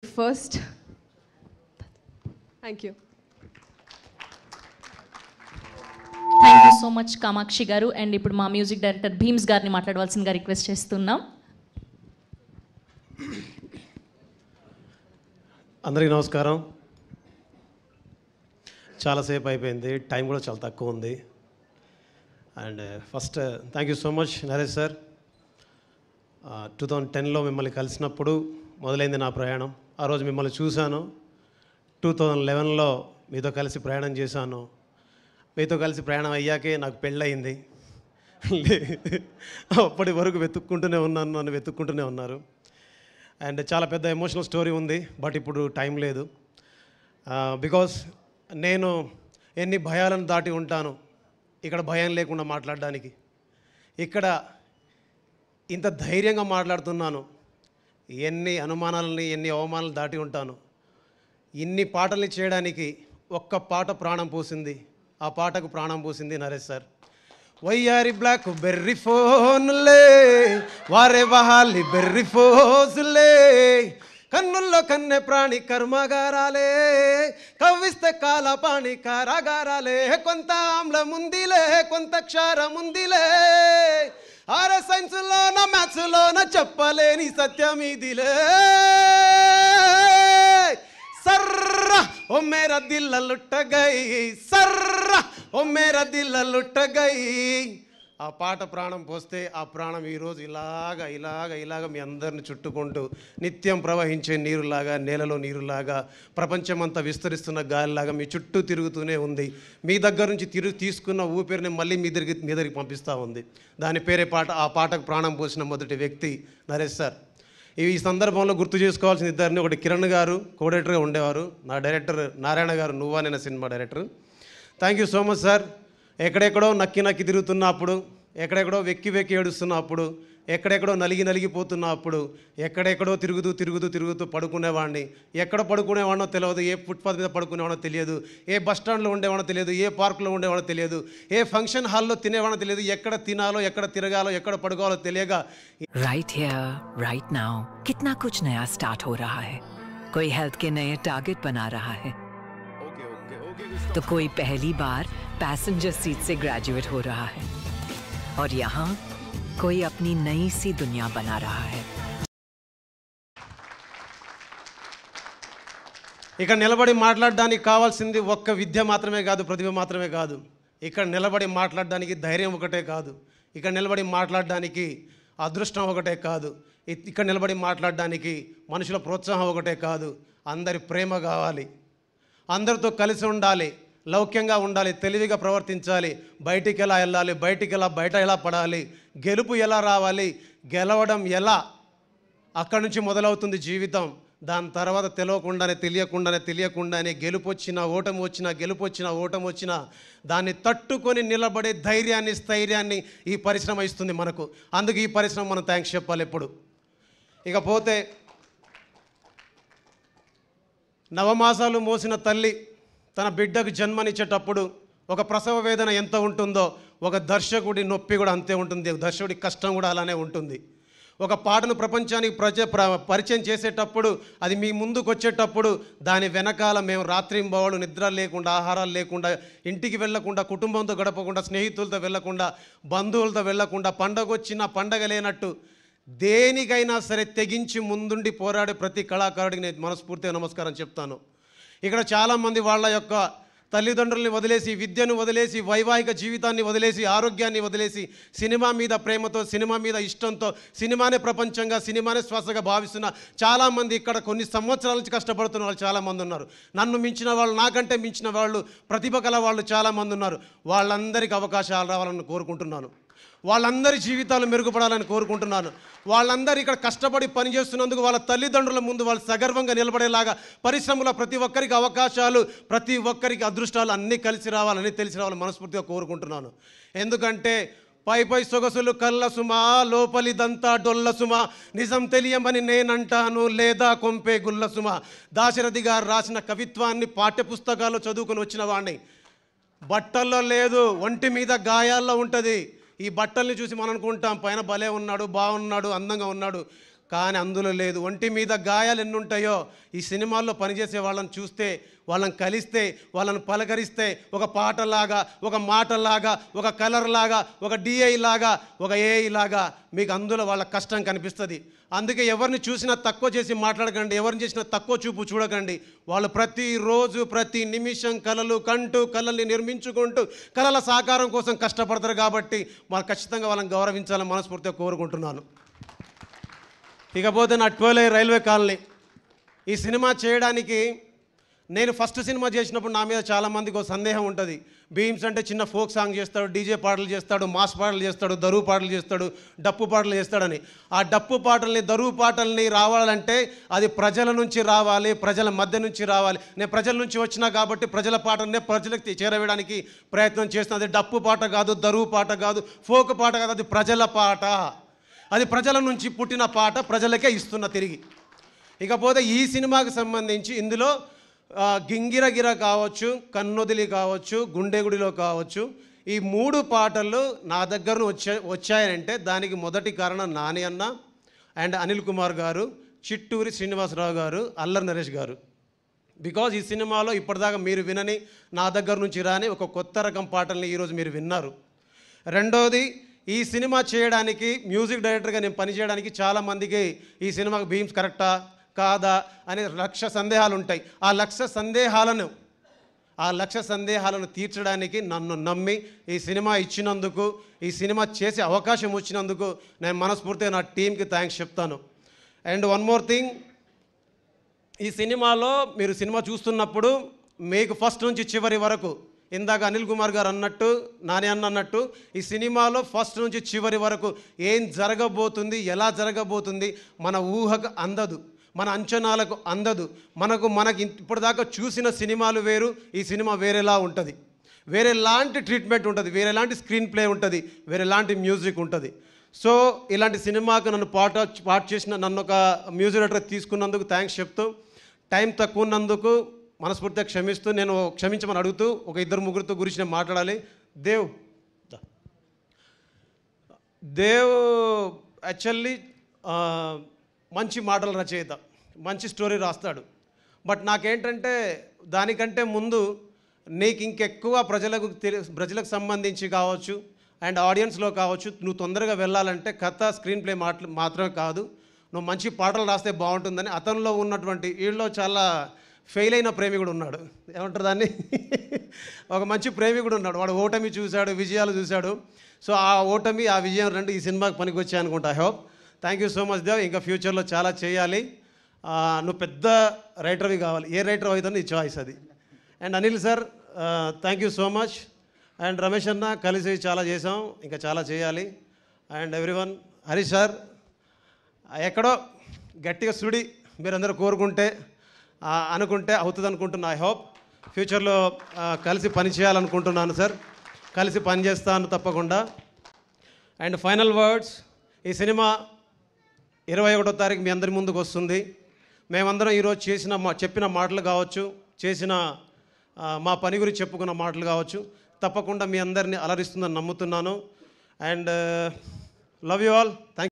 first. Thank you. Thank you so much Kamakshi గారు. And ఇప్పుడు మా మ్యూజిక్ డైరెక్టర్ భీమ్స్ గారిని మాట్లాడవలసిందిగా రిక్వెస్ట్ చేస్తున్నాం. అందరికీ నమస్కారం. చాలాసేపు అయిపోయింది, టైం కూడా చాలా తక్కువ ఉంది. And first thank you so much Naresh sir. 2010లో మిమ్మల్ని కలిసినప్పుడు మొదలైంది నా ప్రయాణం. ఆ రోజు మిమ్మల్ని చూశాను. 2011లో మీతో కలిసి ప్రయాణం చేశాను. మీతో కలిసి ప్రయాణం అయ్యాకే నాకు పెళ్ళయింది. అప్పటి వరకు వెతుక్కుంటూనే ఉన్నాను, నన్ను వెతుక్కుంటూనే ఉన్నారు. అండ్ చాలా పెద్ద ఎమోషనల్ స్టోరీ ఉంది, బట్ ఇప్పుడు టైం లేదు. బికాస్ నేను ఎన్ని భయాలను దాటి ఉంటాను ఇక్కడ భయం లేకుండా మాట్లాడడానికి. ఇక్కడ ఇంత ధైర్యంగా మాట్లాడుతున్నాను. ఎన్ని అనుమానాలని, ఎన్ని అవమానాలు దాటి ఉంటాను. ఇన్ని పాటల్ని చేయడానికి ఒక్క పాట ప్రాణం పోసింది. ఆ పాటకు ప్రాణం పోసింది నరేష్ సార్. వయ్యారి బ్లాక్ బెర్రీ ఫోన్లే, వారే వహాలి బెర్రీ ఫోజులే, కన్నుల్లో కన్నె ప్రాణి కర్మగారాలే, కవ్విస్తే కాలపాణి కారాగారాలే, కొంత ఆమ్లముందిలే కొంత క్షారముందిలే, ఆర సైన్స్లోన మ్యాథ్స్లోన చెప్పలేని సత్యం ఇదిలే. सर्रा ओ मेरा दिल लुट गई, सर्रा ओ मेरा दिल लुट गई. ఆ పాట ప్రాణం పోస్తే ఆ ప్రాణం ఈరోజు ఇలాగ మీ అందరిని చుట్టుకుంటూ నిత్యం ప్రవహించే నీరులాగా, నేలలో నీరులాగా, ప్రపంచమంతా విస్తరిస్తున్న గాలిలాగా మీ చుట్టూ తిరుగుతూనే ఉంది. మీ దగ్గర నుంచి తీసుకున్న ఊపిరిని మళ్ళీ మీ దగ్గరికి పంపిస్తూ ఉంది. దాని పేరే పాట. ఆ పాటకు ప్రాణం పోసిన మొదటి వ్యక్తి నరేష్ సార్. ఈ సందర్భంలో గుర్తు చేసుకోవాల్సిన ఇద్దరిని, ఒకటి కిరణ్ గారు కోడైరెక్టర్గా ఉండేవారు, నా డైరెక్టర్ నారాయణ గారు నువ్వా నేను cinema director. Thank you so much sir. ఎక్కడెక్కడో నక్కి తిరుగుతున్నప్పుడు, ఎక్కడెక్కడో వెక్కి ఏడుస్తున్నప్పుడు, ఎక్కడెక్కడో నలిగిపోతున్నప్పుడు, ఎక్కడెక్కడో తిరుగుతూ పడుకునేవాడిని. ఎక్కడ పడుకునేవాడినో తెలియదు, ఏ ఫుట్పాత్ మీద పడుకునేవాడో తెలియదు, ఏ బస్ స్టాండ్లో ఉండేవాడో తెలియదు, ఏ పార్కులో ఉండేవాడో తెలియదు, ఏ ఫంక్షన్ హాల్లో తినేవాడో తెలియదు, ఎక్కడ తినాలో, ఎక్కడ తిరగాలో, ఎక్కడ పడుకోవాలో తెలియక राइट हियर राइट नाउ कितना कुछ नया स्टार्ट हो रहा है. कोई हेल्थ के नए टारगेट बना रहा है, तो कोई पहली बार पैसेंजर सीट से ग्रेजुएट हो रहा है, और यहाँ कोई अपनी नई सी दुनिया बना रहा है. ఇక్కడ నిలబడి మాట్లాడడానికి కావాల్సింది ఒక్క విద్య మాత్రమే కాదు, ప్రతిభ మాత్రమే కాదు. ఇక్కడ నిలబడి మాట్లాడడానికి ధైర్యం ఒకటే కాదు. ఇక్కడ నిలబడి మాట్లాడడానికి అదృష్టం ఒకటే కాదు. ఇక్కడ నిలబడి మాట్లాడడానికి మనుషుల ప్రోత్సాహం ఒకటే కాదు. అందరి ప్రేమ కావాలి, అందరితో కలిసి ఉండాలి, లౌక్యంగా ఉండాలి, తెలివిగా ప్రవర్తించాలి, బయటికి ఎలా వెళ్ళాలి, బయట ఎలా పడాలి, గెలుపు ఎలా రావాలి, గెలవడం ఎలా, అక్కడి నుంచి మొదలవుతుంది జీవితం. దాని తర్వాత తెలియకుండానే గెలుపు వచ్చినా ఓటమి వచ్చినా దాన్ని తట్టుకొని నిలబడే ధైర్యాన్ని, స్థైర్యాన్ని ఈ పరిశ్రమ ఇస్తుంది మనకు. అందుకు ఈ పరిశ్రమ మనం థ్యాంక్స్ చెప్పాలి ఎప్పుడు. ఇకపోతే నవమాసాలు మోసిన తల్లి తన బిడ్డకు జన్మనిచ్చేటప్పుడు ఒక ప్రసవ వేదన ఎంత ఉంటుందో, ఒక దర్శకుడి నొప్పి కూడా అంతే ఉంటుంది, దర్శకుడి కష్టం కూడా అలానే ఉంటుంది. ఒక పాటను ప్రపంచానికి పరిచయం చేసేటప్పుడు, అది మీ ముందుకు వచ్చేటప్పుడు, దాని వెనకాల మేము రాత్రింబవళ్ళు నిద్ర లేకుండా, ఆహారాలు లేకుండా, ఇంటికి వెళ్ళకుండా, కుటుంబంతో గడపకుండా, స్నేహితులతో వెళ్ళకుండా, బంధువులతో వెళ్ళకుండా, పండగ లేనట్టు దేనికైనా సరే తెగించి ముందుండి పోరాడే ప్రతి కళాకారుడికి నేను మనస్ఫూర్తిగా నమస్కారం చెప్తాను. ఇక్కడ చాలామంది వాళ్ళ యొక్క తల్లిదండ్రుల్ని వదిలేసి, విద్యను వదిలేసి, వైవాహిక జీవితాన్ని వదిలేసి, ఆరోగ్యాన్ని వదిలేసి, సినిమా మీద ప్రేమతో, సినిమా మీద ఇష్టంతో, సినిమానే ప్రపంచంగా, సినిమానే శ్వాసగా భావిస్తున్న చాలామంది ఇక్కడ కొన్ని సంవత్సరాల నుంచి కష్టపడుతున్న వాళ్ళు చాలామంది ఉన్నారు. నన్ను మించిన వాళ్ళు, నాకంటే మించిన వాళ్ళు, ప్రతిభ కల వాళ్ళు చాలామంది ఉన్నారు. వాళ్ళందరికీ అవకాశాలు రావాలని కోరుకుంటున్నాను. వాళ్ళందరి జీవితాలు మెరుగుపడాలని కోరుకుంటున్నాను. వాళ్ళందరూ ఇక్కడ కష్టపడి పనిచేస్తున్నందుకు వాళ్ళ తల్లిదండ్రుల ముందు వాళ్ళు సగర్వంగా నిలబడేలాగా పరిశ్రమలో ప్రతి ఒక్కరికి అవకాశాలు, ప్రతి ఒక్కరికి అదృష్టాలు అన్నీ తెలిసి రావాలని మనస్ఫూర్తిగా కోరుకుంటున్నాను. ఎందుకంటే పై సొగసులు కళ్ళ సుమా, లోపలిదంతా డొల్ల సుమా, నిజం తెలియమని నేనంటాను లేదా కొంపే గుల్ల సుమా. దాశరథి గారు రాసిన కవిత్వాన్ని పాఠ్యపుస్తకాల్లో చదువుకుని వచ్చిన వాడిని. బట్టల్లో లేదు, ఒంటి మీద గాయాల్లో ఉంటుంది. ఈ బట్టల్ని చూసి మనం అనుకుంటాం పైన భలే ఉన్నాడు, బాగున్నాడు, అందంగా ఉన్నాడు. కానీ అందులో లేదు. ఒంటి మీద గాయాలు ఎన్ని ఉంటాయో ఈ సినిమాల్లో పనిచేసే వాళ్ళని చూస్తే, వాళ్ళని కలిస్తే, వాళ్ళని పలకరిస్తే ఒక పాటలాగా, ఒక మాటలాగా, ఒక కలర్ లాగా, ఒక డిఐ లాగా, ఒక ఏఐ లాగా మీకు అందులో వాళ్ళ కష్టం కనిపిస్తుంది. అందుకే ఎవరిని చూసినా తక్కువ చేసి మాట్లాడకండి, ఎవరిని చేసినా తక్కువ చూపు చూడకండి. వాళ్ళు ప్రతిరోజు ప్రతి నిమిషం కలలు కంటూ కళల్ని నిర్మించుకుంటూ కళల సాకారం కోసం కష్టపడతారు. కాబట్టి వాళ్ళు ఖచ్చితంగా వాళ్ళని గౌరవించాలని మనస్ఫూర్తిగా కోరుకుంటున్నాను. ఇకపోతే నా 12 రైల్వే కాలనీ ఈ సినిమా చేయడానికి నేను ఫస్ట్ సినిమా చేసినప్పుడు నా మీద చాలామందికి ఒక సందేహం ఉంటుంది. భీమ్స్ అంటే చిన్న ఫోక్ సాంగ్ చేస్తాడు, డీజే పాటలు చేస్తాడు, మాస్ పాటలు చేస్తాడు, దరువు పాటలు చేస్తాడు, డప్పు పాటలు చేస్తాడని. ఆ డప్పు పాటల్ని, దరువు పాటల్ని రావాలంటే అది ప్రజల నుంచి రావాలి, ప్రజల మధ్య నుంచి రావాలి. నేను ప్రజల నుంచి వచ్చినా కాబట్టి ప్రజల పాటనే ప్రజలకు చేరవేయడానికి ప్రయత్నం చేస్తున్నాను. అది డప్పు పాట కాదు, దరువు పాట కాదు, ఫోక్ పాట కాదు, అది ప్రజల పాట. అది ప్రజల నుంచి పుట్టిన పాట, ప్రజలకే ఇస్తున్న తిరిగి. ఇకపోతే ఈ సినిమాకి సంబంధించి ఇందులో గింగిరగిర కావచ్చు, కన్నొదిలి కావచ్చు, గుండెగుడిలో కావచ్చు, ఈ 3 పాటలు నా దగ్గర వచ్చాయంటే దానికి మొదటి కారణం నాని అన్న అండ్ అనిల్ కుమార్ గారు, చిట్టూరి శ్రీనివాసరావు గారు, అల్లరి నరేష్ గారు. బికాజ్ ఈ సినిమాలో ఇప్పటిదాకా మీరు వినని, నా దగ్గర నుంచి రాని ఒక కొత్త రకం పాటల్ని ఈరోజు మీరు విన్నారు. రెండోది, ఈ సినిమా చేయడానికి మ్యూజిక్ డైరెక్టర్గా నేను పనిచేయడానికి చాలామందికి ఈ సినిమాకి భీమ్స్ కరెక్టా కాదా అనే 1,00,000 సందేహాలు ఉంటాయి. ఆ 1,00,000 సందేహాలను తీర్చడానికి నన్ను నమ్మి ఈ సినిమా ఇచ్చినందుకు, ఈ సినిమా చేసే అవకాశం వచ్చినందుకు నేను మనస్ఫూర్తిగా నా టీంకి థ్యాంక్స్ చెప్తాను. అండ్ వన్ మోర్ థింగ్, ఈ సినిమాలో మీరు సినిమా చూస్తున్నప్పుడు మీకు ఫస్ట్ నుంచి చివరి వరకు, ఇందాక అనిల్ కుమార్ గారు అన్నట్టు, నాని అన్నట్టు, ఈ సినిమాలో ఫస్ట్ నుంచి చివరి వరకు ఏం జరగబోతుంది, ఎలా జరగబోతుంది మన ఊహకు అందదు, మన అంచనాలకు అందదు. మనకి ఇప్పటిదాకా చూసిన సినిమాలు వేరు, ఈ సినిమా వేరేలా ఉంటుంది. వేరేలాంటి ట్రీట్మెంట్ ఉంటుంది, వేరేలాంటి స్క్రీన్ ప్లే ఉంటుంది, వేరేలాంటి మ్యూజిక్ ఉంటుంది. సో ఇలాంటి సినిమాకు నన్ను పార్ట్ చేసిన నన్ను ఒక మ్యూజిక్ డైరెక్టర్ తీసుకున్నందుకు థ్యాంక్స్ చెప్తూ, టైం తక్కువ ఉన్నందుకు మనస్ఫూర్తిగా క్షమిస్తూ, నేను క్షమించమని అడుగుతూ ఒక 2-3 గురించి నేను మాట్లాడాలి. దేవ్ యాక్చువల్లీ మంచి మాటల రచయిత, మంచి స్టోరీ రాస్తాడు. బట్ నాకేంటంటే దానికంటే ముందు నీకు ఇంకెక్కువ ప్రజలకు సంబంధించి కావచ్చు అండ్ ఆడియన్స్లో కావచ్చు, నువ్వు తొందరగా వెళ్ళాలంటే కథ, స్క్రీన్ ప్లే మాత్రమే కాదు, నువ్వు మంచి పాటలు రాస్తే బాగుంటుందని అతనిలో ఉన్నటువంటి, వీళ్ళలో చాలా ఫెయిల్ అయిన ప్రేమికుడు ఉన్నాడు, ఏమంటారు దాన్ని, ఒక మంచి ప్రేమికుడు ఉన్నాడు. వాడు ఓటమి చూశాడు, విజయాలు చూశాడు. సో ఆ ఓటమి, ఆ విజయం రెండు ఈ సినిమాకి పనికి వచ్చాయి అనుకుంటా. I hope. Thank you so much Dev. ఇంకా ఫ్యూచర్లో చాలా చేయాలి. నువ్వు పెద్ద రైటర్వి కావాలి, ఏ రైటర్ అవుతుంది నీ చాయిస్ అది. And Anil sir thank you so much. And Ramesh అన్న కలిసి చాలా చేసాం, ఇంకా చాలా చేయాలి. అండ్ ఎవ్రీవన్, హరీష్ సార్ ఎక్కడో గట్టిగా సుడి మీరందరూ కోరుకుంటే అనుకుంటే అవుతుంది అనుకుంటున్నా. ఐ హోప్ ఫ్యూచర్లో కలిసి పని చేయాలనుకుంటున్నాను సార్, కలిసి పని చేస్తాను తప్పకుండా. అండ్ ఫైనల్ వర్డ్స్, ఈ సినిమా 21వ తారీఖు మీ అందరి ముందుకు వస్తుంది. మేమందరం ఈరోజు చెప్పిన మాటలు కావచ్చు, చేసిన మా పని గురించి చెప్పుకున్న మాటలు కావచ్చు, తప్పకుండా మీ అందరినీ అలరిస్తుందని నమ్ముతున్నాను. And love you all. Thank